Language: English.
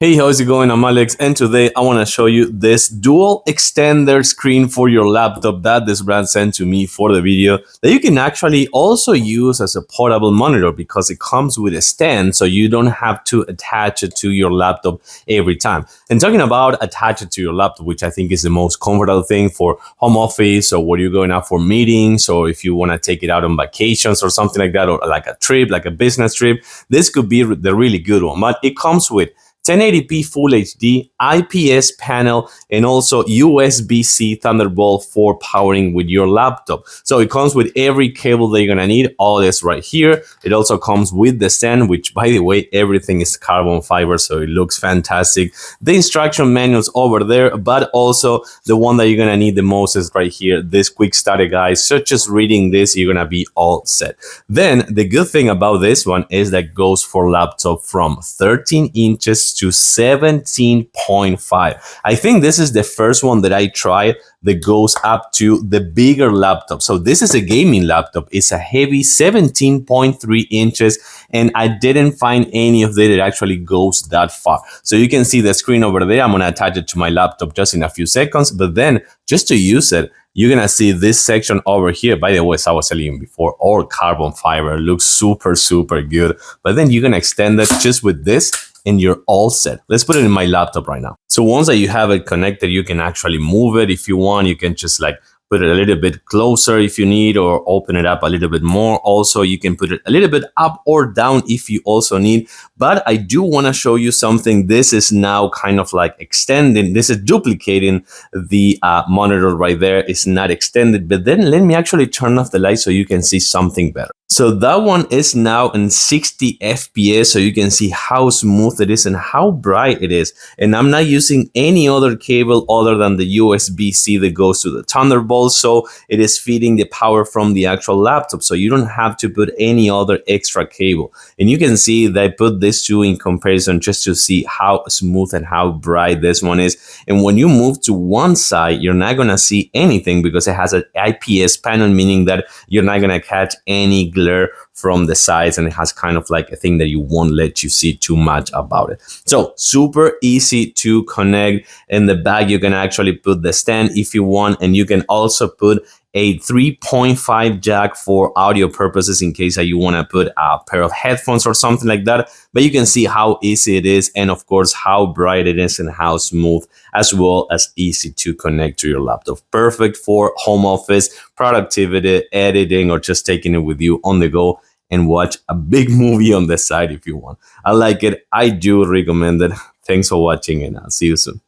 Hey, how's it going? I'm Alex, and today I want to show you this dual extender screen for your laptop that this brand sent to me for the video that you can actually also use as a portable monitor because it comes with a stand, so you don't have to attach it to your laptop every time. And talking about attach it to your laptop, which I think is the most comfortable thing for home office or where you're going out for meetings, or if you want to take it out on vacations or something like that, or like a trip, like a business trip, this could be the really good one. But it comes with 1080p Full HD, IPS panel, and also USB-C Thunderbolt for powering with your laptop. So it comes with every cable that you're gonna need, all this right here. It also comes with the stand, which by the way, everything is carbon fiber, so it looks fantastic. The instruction manual's over there, but also the one that you're gonna need the most is right here, this quick starter guide. So just reading this, you're gonna be all set. Then the good thing about this one is that it goes for laptop from 13 inches to 17.5. I think this is the first one that I tried that goes up to the bigger laptop. So this is a gaming laptop. It's a heavy 17.3 inches, and I didn't find any of it that actually goes that far. So you can see the screen over there. I'm gonna attach it to my laptop just in a few seconds, but then just to use it, you're gonna see this section over here. By the way, as I was telling you before, all carbon fiber, looks super, super good. But then you're gonna extend it just with this, and you're all set. Let's put it in my laptop right now. So once that you have it connected, you can actually move it if you want. You can just like put it a little bit closer if you need, or open it up a little bit more. Also, you can put it a little bit up or down if you also need. But I do want to show you something. This is now kind of like extending. This is duplicating the monitor right there. It's not extended, but then let me actually turn off the light so you can see something better. So that one is now in 60 FPS, so you can see how smooth it is and how bright it is. And I'm not using any other cable other than the USB-C that goes to the Thunderbolt, so it is feeding the power from the actual laptop, so you don't have to put any other extra cable. And you can see that I put these two in comparison just to see how smooth and how bright this one is. And when you move to one side, you're not gonna see anything because it has an IPS panel, meaning that you're not gonna catch any glare from the sides, and it has kind of like a thing that you won't let you see too much about it. So super easy to connect. In the back, you can actually put the stand if you want, and you can also put a 3.5 jack for audio purposes in case that you want to put a pair of headphones or something like that. But you can see how easy it is, and of course how bright it is and how smooth, as well as easy to connect to your laptop. Perfect for home office, productivity, editing, or just taking it with you on the go and watch a big movie on the side if you want. I like it. I do recommend it. Thanks for watching, and I'll see you soon.